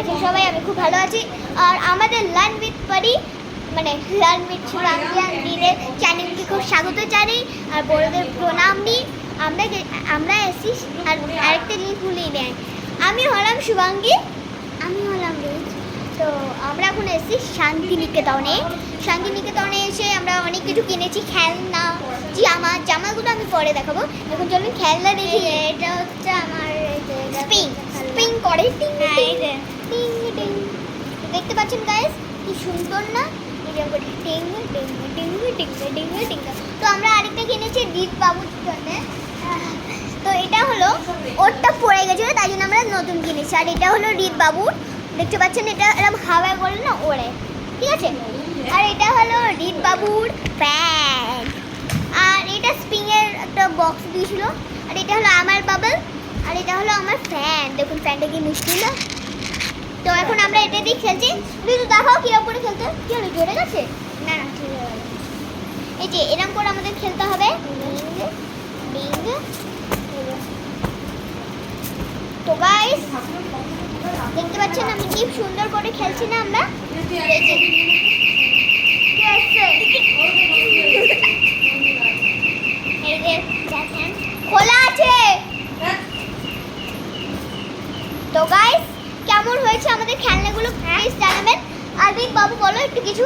আছেন সবাই? আমি খুব ভালো আছি। আর আমাদের লার্ন উইথ পরি মানে লার্ন উইথ শুভাঙ্গিয়ান দিদের চ্যানেলকে খুব স্বাগত জানাই আর বড়দের প্রণাম নিই। আমরা এসি আর আরেকটা জিনিস ভুলেই নেয়, আমি হলাম শুভাঙ্গী, আমি হলাম রিচ। তো আমরা এখন এসেছি শান্তিনিকেতনে। শান্তিনিকেতনে এসে আমরা অনেক কিছু কিনেছি, খেলনা, জামাগুলো আমি পরে দেখাবো। এখন চলুন খেলনা দেখি। এটা হচ্ছে আমার স্প্রিং করে টিং টিং টিং টিং, দেখতে পাচ্ছেন গাইস কি সুন্দর না? এরকম করে টিং টিং টিং টিং টিং টিং। তো আমরা আরেকটা কিনেছি দীপ বাবুর জন্য। তো এটা হলো ওরটা পড়ে গেছিলো তাই জন্য আমরা নতুন কিনেছি। আর এটা হলো রিত বাবুর, দেখতে পাচ্ছেন এটা এরকম হাওয়ায় করে না ওড়ে, ঠিক আছে? আর এটা হলো রিত বাবুর প্যান্ট। আর এটা স্প্রিংয়ের একটা বক্স দিয়েছিল। আর এটা হলো আমার বাবল। আর এটা হলো আমার ফ্যান, দেখুন ফ্যানটা কি মিষ্টি না? তো এখন আমরা এটা দিয়ে খেলছি। রিতু দেখাও কিরকম করে খেলতে, কি হলো জোরে গেছে? না না ঠিক আছে। এই যে এরকম করে আমাদের খেলতে হবে। তো গাইস দেখতে পাচ্ছেন আমি কি সুন্দর করে খেলছি না আমরা? এই যে কি আছে এই যে দেখেন খোলা আছে। তো গাইস কেমন হয়েছে আমাদের খেলনাগুলো প্লিজ জানাবেন। আর রিত বাবু বলো একটু কিছু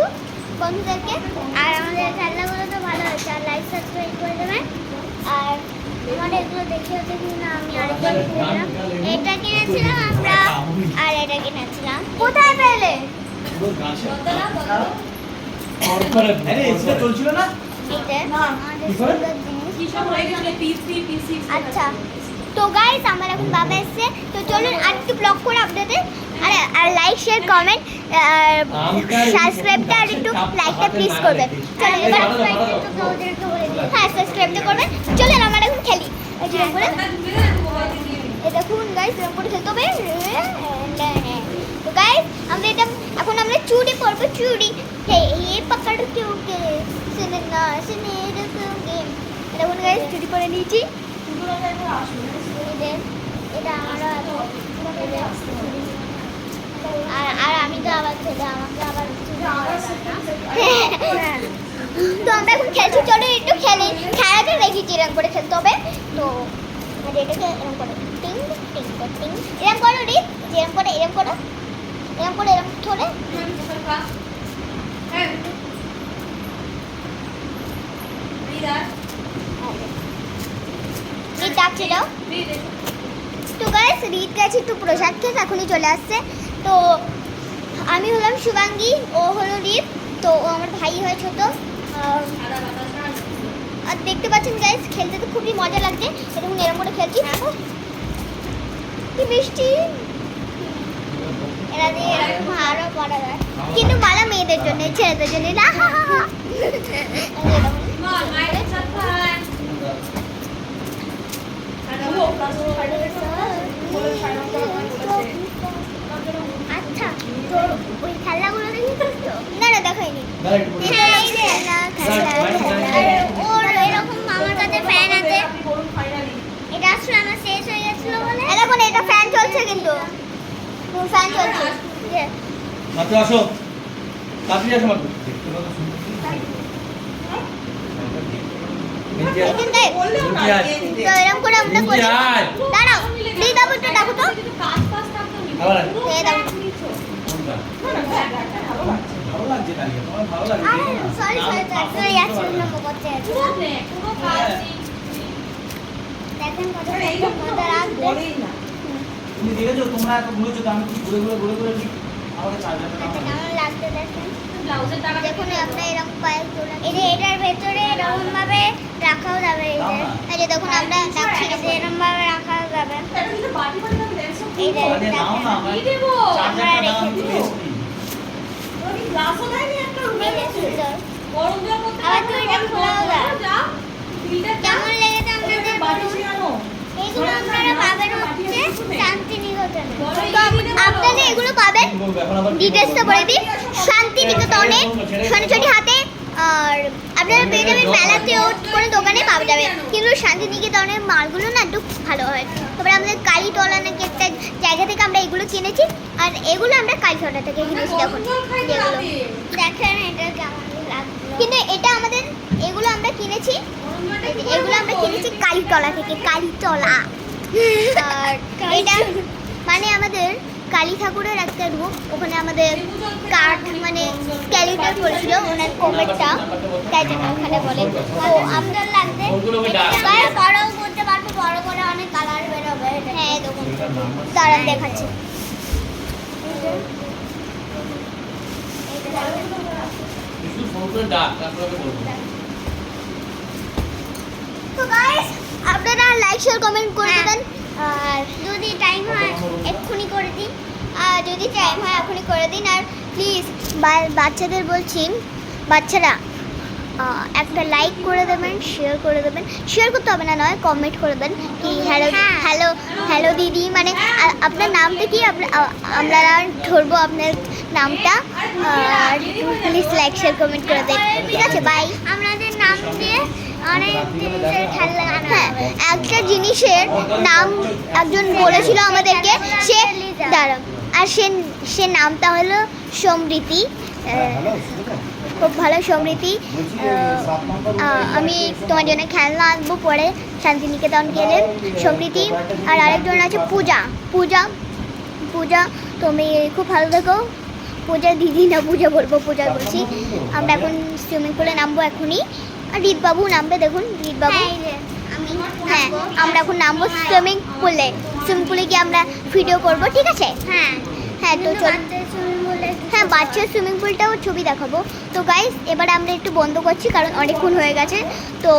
বন্ধুদেরকে। আর আমাদের খেলনাগুলো তো ভালো হয়েছে, আর লাইক সাবস্ক্রাইব করে দেবেন। আর আমার এগুলো দেখে না আমি আরেকটা কিনেছিলাম, এটা কিনেছিলাম আমরা, আর এটা কিনেছিলাম। কোথায় পেলে? চলছিল না? আচ্ছা তো গাইস আমার এখন বাবা এসছে, তো চলুন আর একটু ব্লগ করে আপনাদের আর লাইক শেয়ার কমেন্ট সাবস্ক্রাইবটা আর একটু লাইকটা প্লিজ করবেন। চলুন এবার হ্যাঁ সাবস্ক্রাইবটা করবেন। চলুন আমরা এখন খেলি। এরকম করে এই দেখুন গাইস এরকম করে খেলতে হবে। তো গাইস আমরা এটা এখন আমরা চুড়ি পরবো, চুড়ি। হে পকড় কেউ কে শুনে না শুনে দেখোগে। দেখুন গাইস চুড়ি পরে নিয়েছি। এটা আমরা আর আমি তো আবার খেলে আমাকে আবার তো আমরা এখন খেলছি। চলো একটু খেলি, খেলাটা রেখেছি এরকম করে খেলতে হবে। তো এটাকে এরকম করে টিং টিং টিং এরকম করো রি, এরকম করে এরকম করো, এরকম করে এরকম ধরে রিত ডাকছে দাও। তো গাইস রিত গেছে একটু প্রসাদ খেয়ে এখনই চলে আসছে। তো আমি হলাম শুভাঙ্গী, ও হলো রিত। তো ও আমার ভাই হয় ছোট। আর দেখতে পাচ্ছেন গাইস খেলতে তো খুবই মজা লাগছে। এরকম এরকম করে খেলছি, কি মিষ্টি। এরা দিয়ে এরকম আরো করা যায়, কিন্তু মালা মেয়েদের জন্য, ছেলেদের জন্য না। আচ্ছা তো ওই খেলাগুলো দেখেছিস তো? না না দেখাইনি। ওর এরকম আমার কাছে ফ্যান আছে, এটা আসলে আমার শেষ হয়ে গেছিল বলে। এখন এটা ফ্যান চলছে, কিন্তু ফ্যান চলছে। মাত্র আসো, তাড়াতাড়ি আসো মাত্র। তো এরকম করে আমরা করি। দাঁড়াও দিই দাও একটু ডাকো তো। ভালো লাগছে দাঁড়িয়ে, তোমার ভালো লাগছে না? সরি সরি আছে না করতে আছে। দেখেন কত মজা লাগবে। তুমি দেখেছো তোমরা এত ঘুরেছো, তো আমি কি ঘুরে দিই আমাকে চার্জারটা দাও। কেমন লাগছে দেখেন ব্লাউজের টাকা। দেখুন আমরা এরকম কয়েক জোড়া এই যে এটার ভেতরে এরকম ভাবে রাখাও যাবে। এই যে দেখুন আমরা রাখছি যে এরকম ভাবে রাখা যাবে। এই যে নাও না আমি দেব, চার্জারটা দাও প্লিজ। ওই গ্লাসও দেয়নি একটা রুমে সুন্দর গরম জল করতে। আবার তো এটা খোলাও যায়। কেমন লেগেছে আপনাদের বাটি ছিলানো এইগুলো আপনারা পাবেন হচ্ছে শান্তিনিকেতনে। তো আপনারা এগুলো পাবেন ডিটেলসটা বলে দিই। শান্তিনিকেতনে সোনাঝুরি হাতে আর আপনারা পেয়ে যাবেন মেলাতেও কোনো দোকানে পাওয়া যাবে, কিন্তু শান্তিনিকেতনের মালগুলো না একটু ভালো হয়। তারপরে আমাদের কালীতলা নাকি একটা জায়গা থেকে আমরা এগুলো কিনেছি, আর এগুলো আমরা কালীতলা থেকে কিনেছি। দেখুন যেগুলো দেখেন এটা কেমন লাগলো। কিন্তু এটা আমাদের, এগুলো আমরা কিনেছি, এগুলো আমরা কিনেছি কালীতলা থেকে, কালীতলা। আর এটা মানে আমাদের কালী ঠাকুরের একটা রূপ, ওখানে আমাদের কাঠ মানে স্কেলিটন করেছিল ওনার কোমেরটা, তাই জন্য ওখানে বলে। তো আপনার লাগবে গায়ে বড়ও করতে পারবো, বড় করে অনেক কালার বেরোবে। হ্যাঁ দেখুন, দাঁড়ান দেখাচ্ছি। তো গাইস আপনারা লাইক শেয়ার কমেন্ট করে হ্যাঁ। দেবেন, আর যদি টাইম হয় এক্ষুনি করে দিন। আর যদি টাইম হয় এখনই করে দিন। আর প্লিজ বাচ্চাদের বলছি, বাচ্চারা একটা লাইক করে দেবেন, শেয়ার করে দেবেন। শেয়ার করতে হবে না, নয় কমেন্ট করে দেবেন কি হ্যালো হ্যাঁ। হ্যালো হ্যালো দিদি, মানে আপনার নামটা কি, আমরা ধরবো আপনার নামটা। আর প্লিজ লাইক শেয়ার কমেন্ট করে দেন, ঠিক আছে? বাই। আপনাদের নাম দিয়ে অনেক জিনিসের খেলা লাগানো হ্যাঁ, হবে। একটা জিনিসের নাম একজন বলেছিল আমাদেরকে, সে দাঁড়ান, আর সে নামটা হলো সমৃদ্ধি। খুব ভালো সমৃদ্ধি। আমি তোমার জন্য খেলনা আনবো পরে শান্তিনিকেতন গেলে, সমৃদ্ধি। আর আরেকজন আছে পূজা, পূজা পূজা তুমি খুব ভালো থেকো। পূজা দিদি না, পূজা বলবো, পূজা বলছি। আমরা এখন সুইমিং পুলে নামবো এখনই। আর রিতবাবু নামবে, দেখুন রিতবাবু। হ্যাঁ, এই যে আমি হ্যাঁ, নামবো। আমরা এখন নামবো সুইমিং পুলে। সুইমিং পুলে গিয়ে আমরা ভিডিও করবো, ঠিক আছে? হ্যাঁ হ্যাঁ, তো কিন্তু চল। বাচ্চাদের swimming pool এ একটু হ্যাঁ, বাচ্চার সুইমিং পুলটাও ছবি দেখাবো। তো গাইস এবার আমরা একটু বন্ধ করছি, কারণ অনেকক্ষণ হয়ে গেছে। তো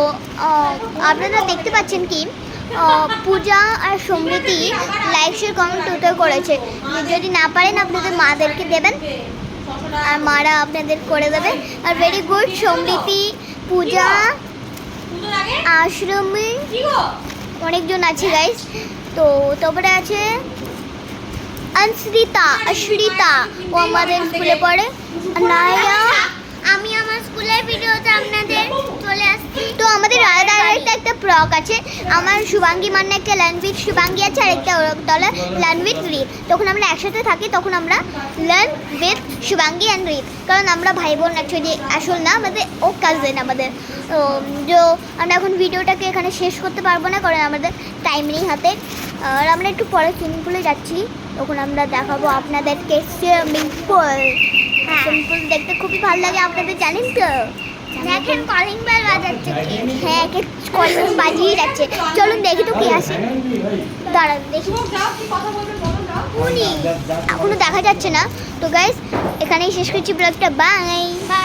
আপনারা দেখতে পাচ্ছেন কি পূজা আর সমৃদ্ধি লাইক শেয়ার কমেন্ট দুটো করেছে। যদি না পারেন আপনাদের মাদেরকে দেবেন, আর মারা আপনাদের করে দেবে। আর ভেরি গুড সমৃদ্ধি, পূজা, আশ্রমী, অনেকজন আছে গাইস। তো তারপরে আছে অশ্রিতা, ও আমাদের স্কুলে পড়ে। নায়া, আমি আমার স্কুলের ভিডিওতে আপনাদের চলে আসছি। তো আমাদের আলাদা আলাদা একটা ব্লগ আছে। আমার শুভাঙ্গী মান্না একটা লার্ন উইথ শুভাঙ্গী আছে, আর একটা ওরকতলা লার্ন উইথ রিত। তখন আমরা একসাথে থাকি, তখন আমরা লার্ন উইথ শুভাঙ্গী অ্যান্ড রিত, কারণ আমরা ভাই বোন অ্যাকচুয়ালি, আসল না আমাদের, ও কাজিন আমাদের। তো আমরা এখন ভিডিওটাকে এখানে শেষ করতে পারবো না, কারণ আমাদের টাইম নেই হাতে। আর আমরা একটু পরে সুইমিং পুলে যাচ্ছি, তখন আমরা দেখাবো আপনাদেরকে সুইমিং পুল। সুইমিং পুল দেখতে খুবই ভালো লাগে, আপনাদের জানেন তো? দেখেন কলিং বেল বাজাচ্ছে কে? হ্যাঁ, কলিং বাজিয়ে যাচ্ছে। চলুন দেখি তো কি আছে, দাঁড়ান দেখি। উনি এখনো দেখা যাচ্ছে না। তো গাইস এখানেই শেষ করছি ব্লগটা। Bye bye.